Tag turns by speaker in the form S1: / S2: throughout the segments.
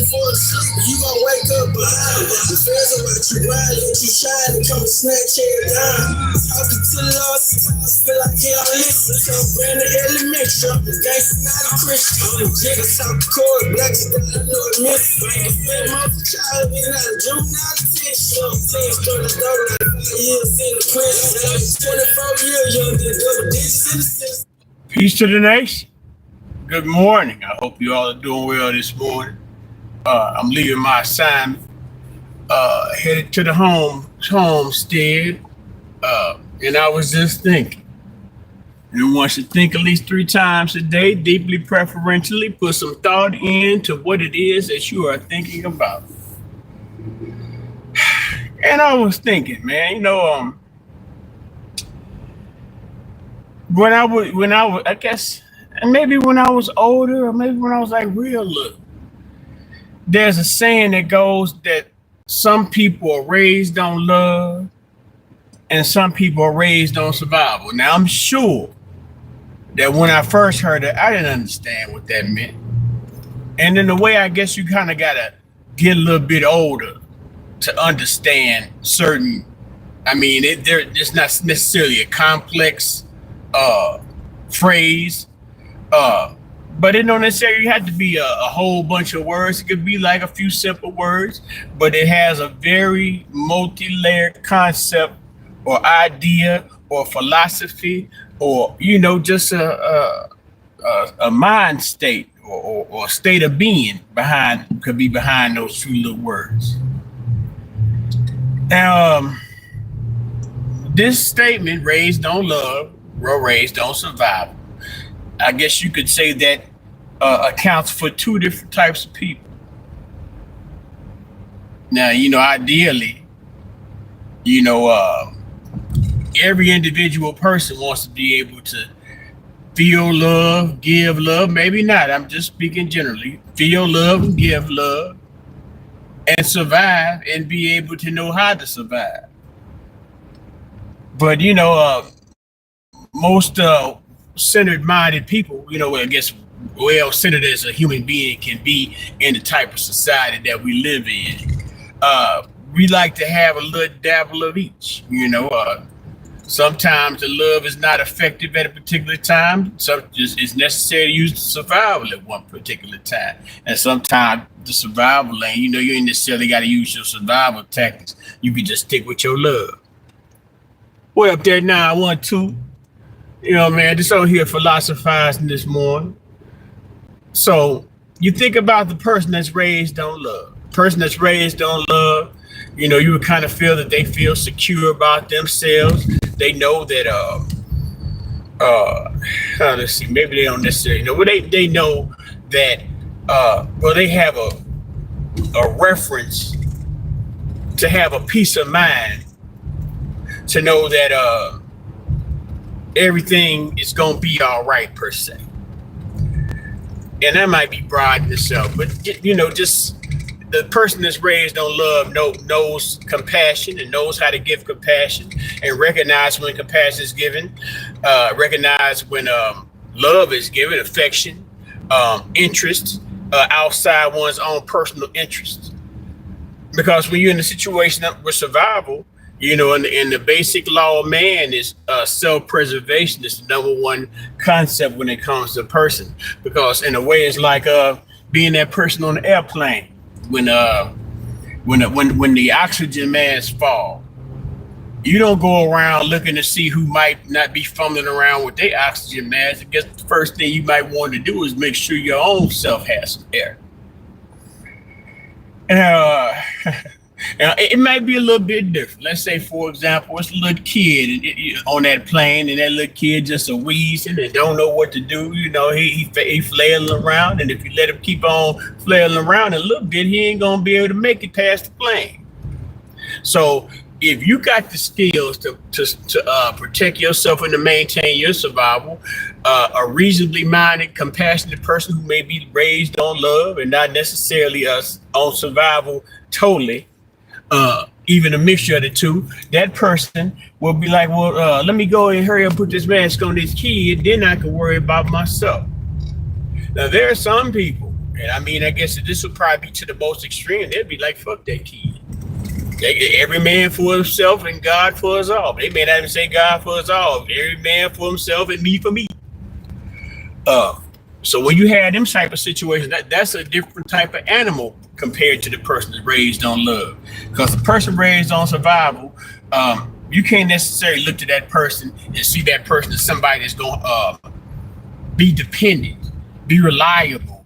S1: for a sleep, you gon' wake up blind. The feds are what you ride, let you shine and come and snatch it down. Talking to the Lord, sometimes feel like he don't listen. So brand the elementary, I'm a gangster, not a Christian. I'm a jigger, South Dakota, black is that I know it miss. I ain't spent most of childhood, not a juvenile detention. 10 straight of dough, like 5 years in the prison. 24 years, young, did double digits in the system.
S2: Peace to the nation. Good morning. I hope you all are doing well this morning. I'm leaving my assignment, headed to the homestead, and I was just thinking. You want to think at least 3 times a day, deeply preferentially, put some thought into what it is that you are thinking about. And I was thinking, man, I guess, maybe when I was older, or maybe when I was like real little, there's a saying that goes that some people are raised on love and some people are raised on survival. Now, I'm sure that when I first heard it, I didn't understand what that meant. And in a way, I guess you kind of got to get a little bit older to understand certain, it's not necessarily a complex phrase, but it don't necessarily have to be a whole bunch of words. It could be like a few simple words, but it has a very multi-layered concept or idea or philosophy or just a mind state or state of being could be behind those few little words. Now, this statement, raised on love, or raised on survival, I guess you could say that accounts for 2 different types of people. Now, ideally, every individual person wants to be able to feel love, give love, maybe not, I'm just speaking generally, feel love and give love, and survive and be able to know how to survive. But, most centered-minded people, I guess, well-centered as a human being can be in the type of society that we live in. We like to have a little dabble of each, Sometimes the love is not effective at a particular time. It's necessary to use the survival at one particular time. And sometimes the survival lane, you ain't necessarily got to use your survival tactics. You can just stick with your love. Way up there 912. Just on here philosophizing this morning. So you think about the person that's raised on love. Person that's raised on love, you would kind of feel that they feel secure about themselves. They know that let's see, maybe they don't necessarily know, but they know that they have a reference to have a peace of mind, to know that everything is gonna be all right per se. And that might be broad in itself, but just the person that's raised on love knows compassion and knows how to give compassion and recognize when compassion is given, recognize when love is given, affection, interest, outside one's own personal interest. Because when you're in a situation with survival, and the basic law of man is self-preservation is the number one concept when it comes to a person. Because in a way, it's like being that person on the airplane. When the oxygen masks fall, you don't go around looking to see who might not be fumbling around with their oxygen mask. I guess the first thing you might want to do is make sure your own self has some air. It might be a little bit different. Let's say, for example, it's a little kid on that plane, and that little kid just a wheezing and don't know what to do. He flailing around, and if you let him keep on flailing around a little bit, he ain't gonna be able to make it past the plane. So if you got the skills to protect yourself and to maintain your survival, a reasonably minded, compassionate person who may be raised on love and not necessarily on survival totally, even a mixture of the two, that person will be like, well, let me go and hurry up, put this mask on this kid, then I can worry about myself. Now, there are some people, And I mean, I guess this would probably be to the most extreme. They'd be like, fuck that kid. Every man for himself and God for us all. They may not even say God for us all. Every man for himself and me for me. So when you have them type of situations, that's a different type of animal compared to the person that's raised on love. Because the person raised on survival, you can't necessarily look to that person and see that person as somebody that's going to be dependent, be reliable.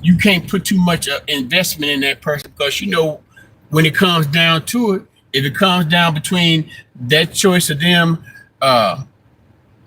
S2: You can't put too much investment in that person because, you know, when it comes down to it, if it comes down between that choice of them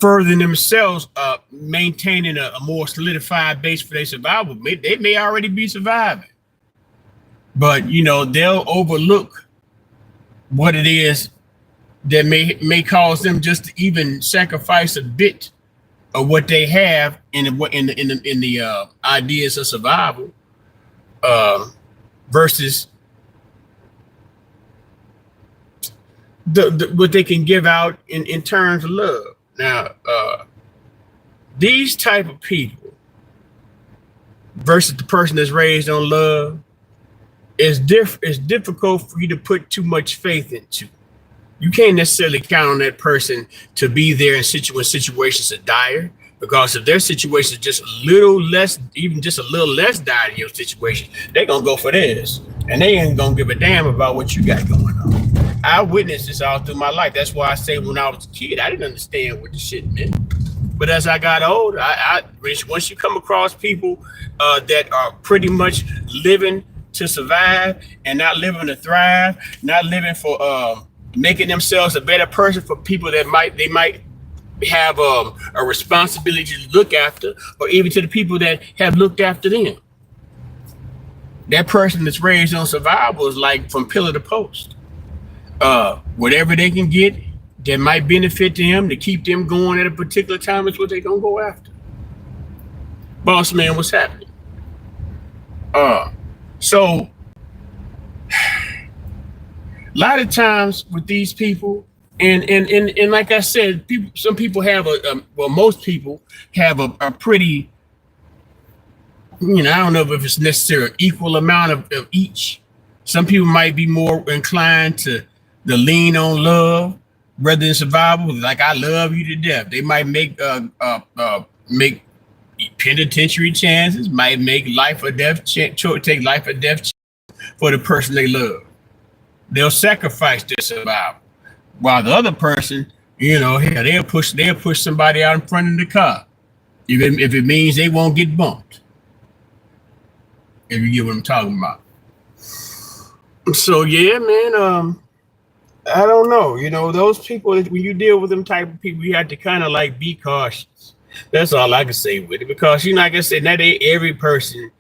S2: furthering themselves, maintaining a more solidified base for their survival, they may already be surviving. But, you know, they'll overlook what it is that may cause them just to even sacrifice a bit of what they have in the ideas of survival versus the what they can give out in terms of love. Now, these type of people versus the person that's raised on love is difficult for you to put too much faith into. You can't necessarily count on that person to be there in situations are dire, because if their situation is just a little less, even just a little less dire than your situation, they're gonna go for theirs, and they ain't gonna give a damn about what you got going on. I witnessed this all through my life. That's why I say when I was a kid, I didn't understand what the shit meant. But as I got older, once you come across people that are pretty much living to survive and not living to thrive, not living for making themselves a better person for people that might have a responsibility to look after, or even to the people that have looked after them. That person that's raised on survival is like from pillar to post. Whatever they can get that might benefit them to keep them going at a particular time is what they're gonna go after. Boss man, what's happening? So a lot of times with these people, and like I said, some people have most people have a pretty, you know, I don't know if it's necessarily equal amount of each. Some people might be more inclined to lean on love rather than survival. Like, I love you to death. They might make penitentiary chances, might make life or death take life or death for the person they love. They'll sacrifice their survival, while the other person, you know, hell, they'll push somebody out in front of the car, even if it means they won't get bumped. If you get what I'm talking about. So yeah, man. I don't know. You know, those people, when you deal with them type of people, you have to kind of like be cautious. That's all I can say with it, because, you know, like I said, not every person.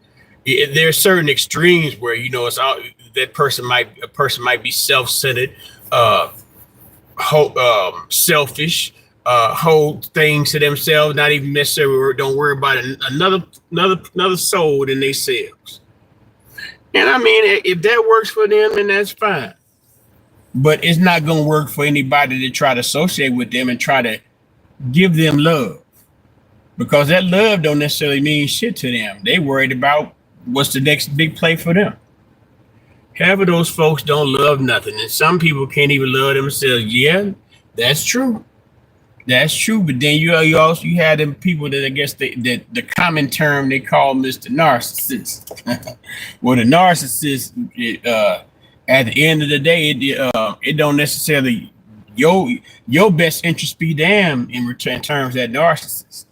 S2: There are certain extremes where, you know, it's all that person might be self-centered, selfish, hold things to themselves, not even necessarily don't worry about another soul than themselves. And I mean, if that works for them, then that's fine. But it's not going to work for anybody to try to associate with them and try to give them love, because that love don't necessarily mean shit to them. They worried about what's the next big play for them. Half of those folks don't love nothing, and some people can't even love themselves. Yeah, that's true. That's true. But then you have them people that, I guess, the common term they call Mr. Narcissist. Well, the narcissist, at the end of the day, it don't necessarily your best interest be damned in terms of that narcissist.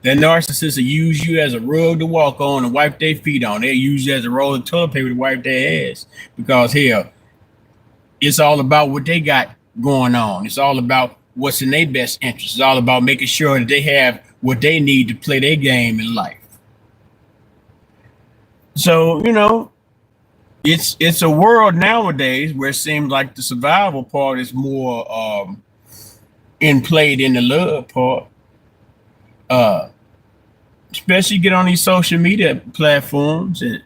S2: That narcissist will use you as a rug to walk on and wipe their feet on. They use you as a roll of toilet paper to wipe their ass, because hell, it's all about what they got going on. It's all about what's in their best interest. It's all about making sure that they have what they need to play their game in life. So, you know, it's a world nowadays where it seems like the survival part is more in play than the love part. Especially get on these social media platforms, and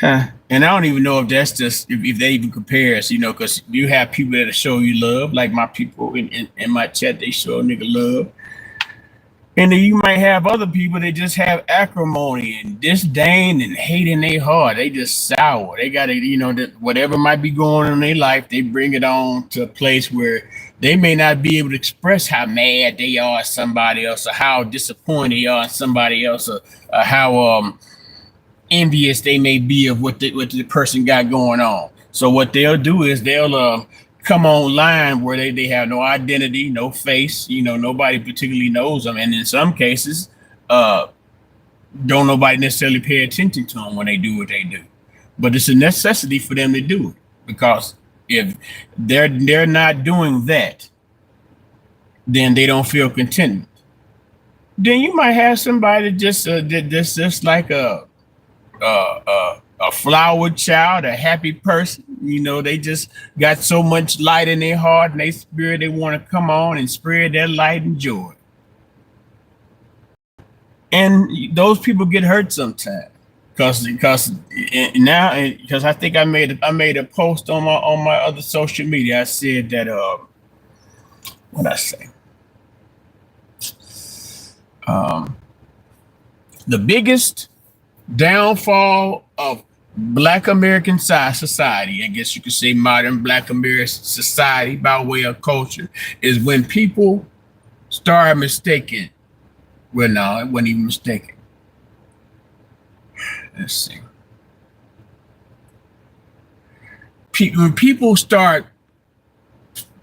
S2: I don't even know if that's just if they even compares, you know, because you have people that show you love, like my people in my chat, they show a nigga love. And then you might have other people that just have acrimony and disdain and hate in their heart. They just sour. They got to, that whatever might be going on in their life, they bring it on to a place where they may not be able to express how mad they are at somebody else, or how disappointed they are at somebody else, or how envious they may be of what the person got going on. So what they'll do is they'll come online where they have no identity, no face, nobody particularly knows them. And in some cases, don't nobody necessarily pay attention to them when they do what they do. But it's a necessity for them to do it, because if they're not doing that, then they don't feel contentment. Then you might have somebody just like a flower child, a happy person. They just got so much light in their heart and their spirit. They want to come on and spread that light and joy. And those people get hurt sometimes because I think I made a post on my other social media. I said that what I say. The biggest downfall of Black American society, I guess you could say modern Black American society by way of culture, is when people start mistaking. Well, no, it wasn't even mistaken. Let's see. When people start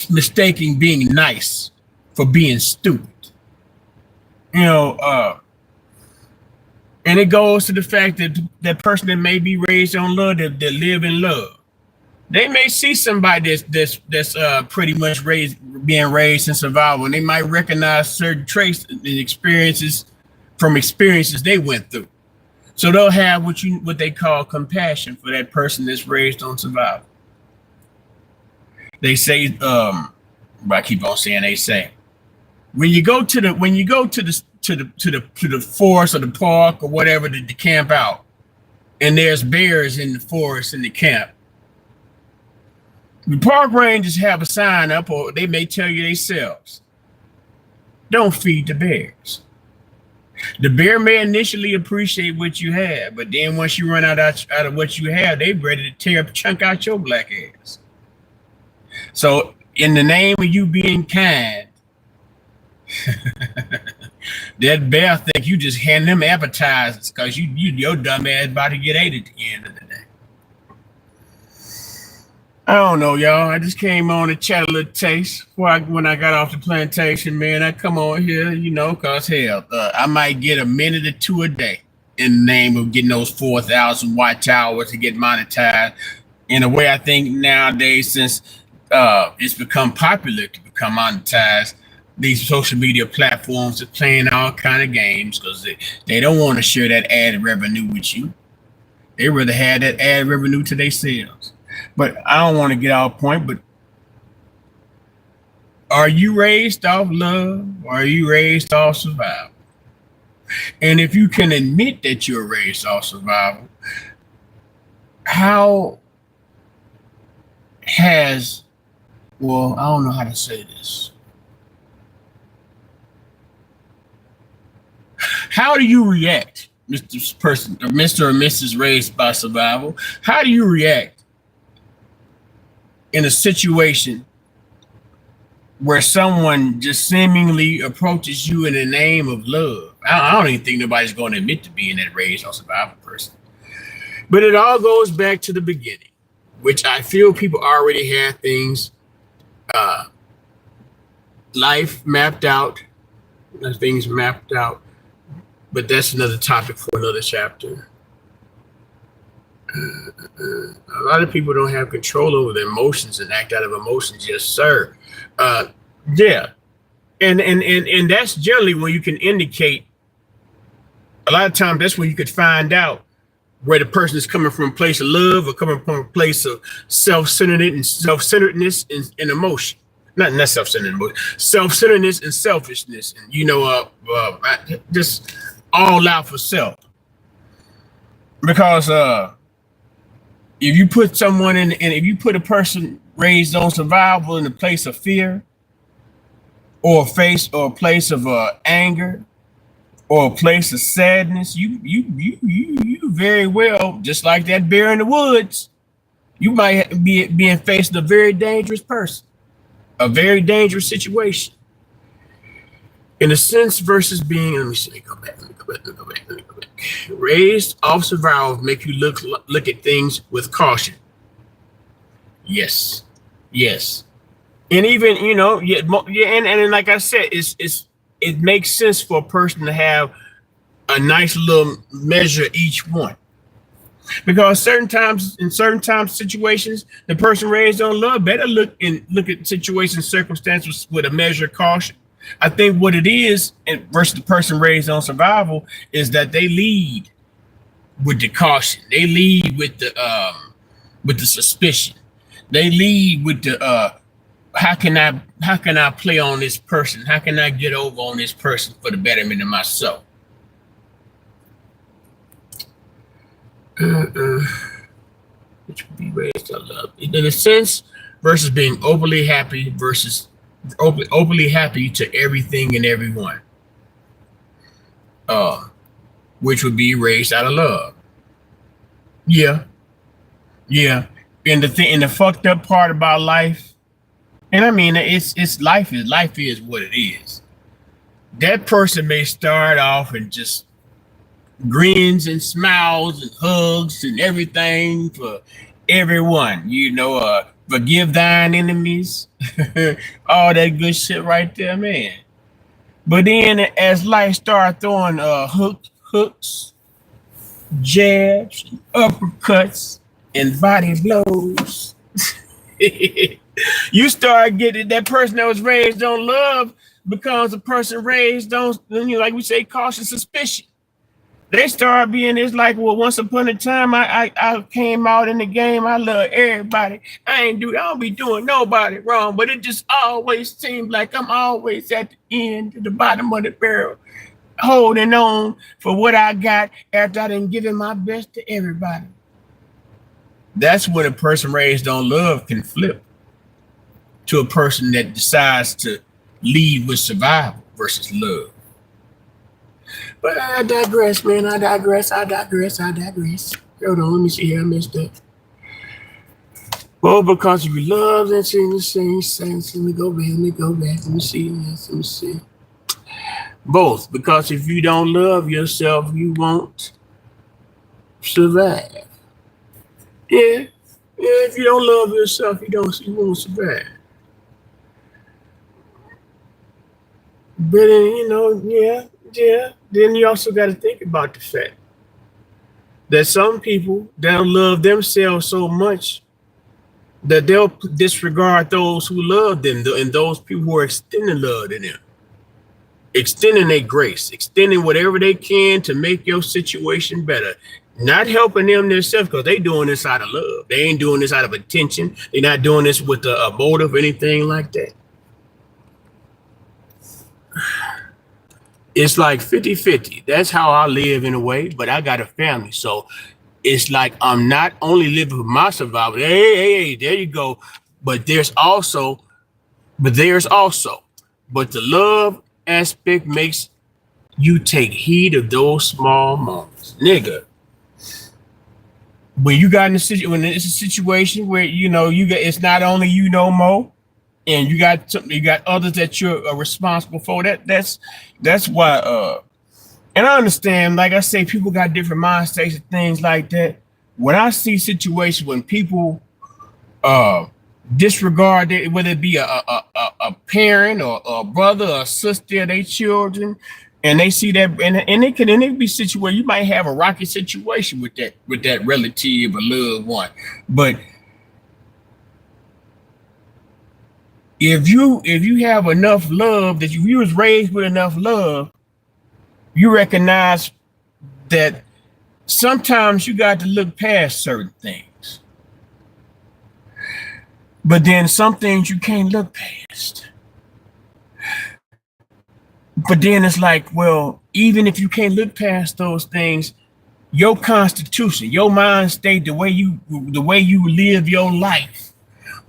S2: mistaking being nice for being stupid, and it goes to the fact that that person that may be raised on love, that live in love, they may see somebody that's pretty much being raised in survival, and they might recognize certain traits and experiences from experiences they went through. So they'll have what they call compassion for that person that's raised on survival. They say, but I keep on saying they say, when you go to the forest or the park or whatever to camp out, and there's bears in the forest in the camp, the park rangers have a sign up, or they may tell you themselves, don't feed the bears. The bear may initially appreciate what you have, but then once you run out of what you have, they're ready to tear a chunk out your black ass. So in the name of you being kind, that bear think you just hand them appetizers because your dumb ass about to get ate at the end of the day. I don't know, y'all. I just came on to chat a little taste when I got off the plantation, man. I come on here, because hell, I might get a minute or two a day in the name of getting those 4,000 watch hours to get monetized. In a way, I think nowadays, since it's become popular to become monetized, these social media platforms are playing all kind of games because they don't want to share that ad revenue with you. They rather have that ad revenue to themselves. But I don't want to get off point, but are you raised off love, or are you raised off survival? And if you can admit that you're raised off survival, how I don't know how to say this. How do you react, Mr. Person, or Mr. or Mrs. raised by survival? How do you react in a situation where someone just seemingly approaches you in the name of love? I don't even think nobody's going to admit to being that raised on survival person. But it all goes back to the beginning, which I feel people already have things, life mapped out, things mapped out. But that's another topic for another chapter. A lot of people don't have control over their emotions and act out of emotions. Yes, sir. Yeah. And that's generally when you can indicate, a lot of times that's when you could find out where the person is coming from a place of love or coming from a place of self-centeredness and emotion. Not self-centeredness and selfishness. And, just all out for self. Because if you put someone if you put a person raised on survival in a place of fear or a place of anger, or a place of sadness, you very well, just like that bear in the woods, you might be being faced with a very dangerous person, a very dangerous situation. In a sense, versus being, let me see, let me go back. Raised off survival make you look at things with caution. Yes, yes, and even and like I said, it makes sense for a person to have a nice little measure each one, because certain times in situations, the person raised on love better look at situations, circumstances with a measure of caution. I think what it is, and versus the person raised on survival, is that they lead with the caution. They lead with the suspicion. They lead with the how can I play on this person? How can I get over on this person for the betterment of myself? Which would be raised on love. In a sense, versus being overly happy versus openly happy to everything and everyone, which would be raised out of love. Yeah. And the fucked up part about life, and I mean it's life is what it is. That person may start off and just grins and smiles and hugs and everything for everyone, forgive thine enemies, all that good shit right there, man. But then as life start throwing hooks, jabs, uppercuts, and body blows, you start getting that person that was raised on love becomes a person raised on, like we say, cautious suspicion. They start being, it's like, well, once upon a time, I came out in the game. I love everybody. I don't be doing nobody wrong, but it just always seems like I'm always at the end, at the bottom of the barrel, holding on for what I got after I done given my best to everybody. That's when a person raised on love can flip to a person that decides to lead with survival versus love. But I digress, man. I digress. Hold on, let me see here. I missed that. Well, because you love that same sense. Let me go back. Let me see. Both, because if you don't love yourself, you won't survive. Yeah. If you don't love yourself, you won't survive. But yeah. Then you also got to think about the fact that some people, they'll love themselves so much that they'll disregard those who love them and those people who are extending love to them, extending their grace, extending whatever they can to make your situation better, not helping them themselves, because they doing this out of love. They ain't doing this out of attention. They're not doing this with a motive or anything like that. It's like 50-50. That's how I live in a way, but I got a family. So it's like I'm not only living for my survival. Hey, there you go. But the love aspect makes you take heed of those small moments. Nigga, when you got when it's a situation where it's not only no more, and you got others that you're responsible for. That's why. And I understand, like I say, people got different mind states and things like that. When I see situations when people disregard it, whether it be a parent or a brother or a sister, their children, and they see that, and it can be situation where you might have a rocky situation with that relative or loved one, but if you have enough love, that you was raised with enough love, you recognize that sometimes you got to look past certain things. But then some things you can't look past. But then it's like, well, even if you can't look past those things, your constitution, your mind state, the way you live your life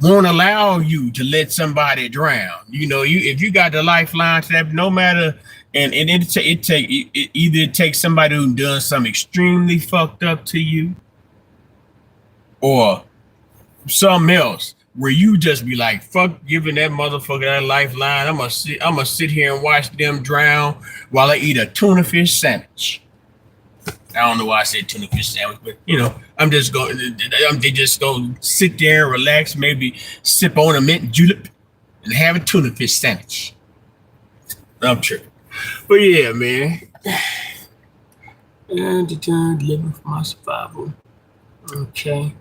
S2: won't allow you to let somebody drown. If you got the lifeline to that, no matter And it either takes somebody who done something extremely fucked up to you, or something else where you just be like, fuck giving that motherfucker that lifeline. I'm gonna sit here and watch them drown while I eat a tuna fish sandwich. I don't know why I said tuna fish sandwich, but I'm just going. They just go sit there and relax, maybe sip on a mint julep, and have a tuna fish sandwich. I'm tripping, but yeah, man. And living for my survival. Okay,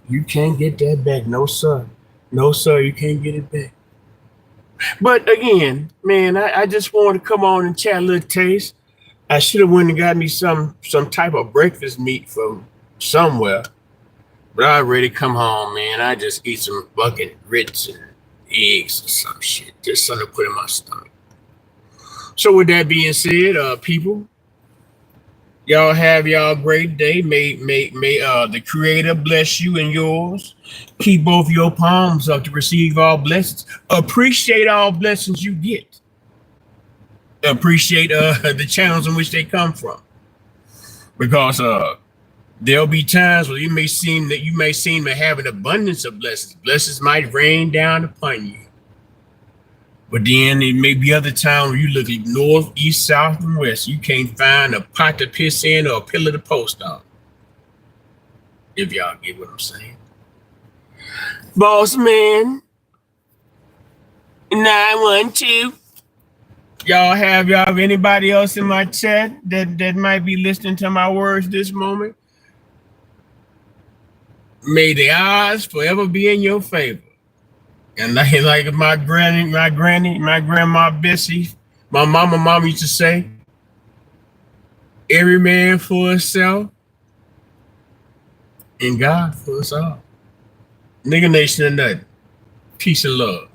S2: you can't get that back, no sir, you can't get it back. But again, man, I just wanted to come on and chat a little taste. I should have went and got me some type of breakfast meat from somewhere. But I already come home, man. I just eat some fucking grits and eggs or some shit. Just something to put in my stomach. So with that being said, people, y'all have y'all a great day. May the Creator bless you and yours. Keep both your palms up to receive all blessings. Appreciate all blessings you get. Appreciate the channels in which they come from, because there'll be times where you may seem to have an abundance of blessings. Blessings might rain down upon you, but then it may be other times where you look at north, east, south, and west. You can't find a pot to piss in or a pillar to post on. If y'all get what I'm saying. Boss man 912. Y'all have anybody else in my chat that might be listening to my words this moment? May the odds forever be in your favor. And like my grandma Bessie, my mama used to say, every man for himself and God for us all. Nigga nation and nothing. Peace and love.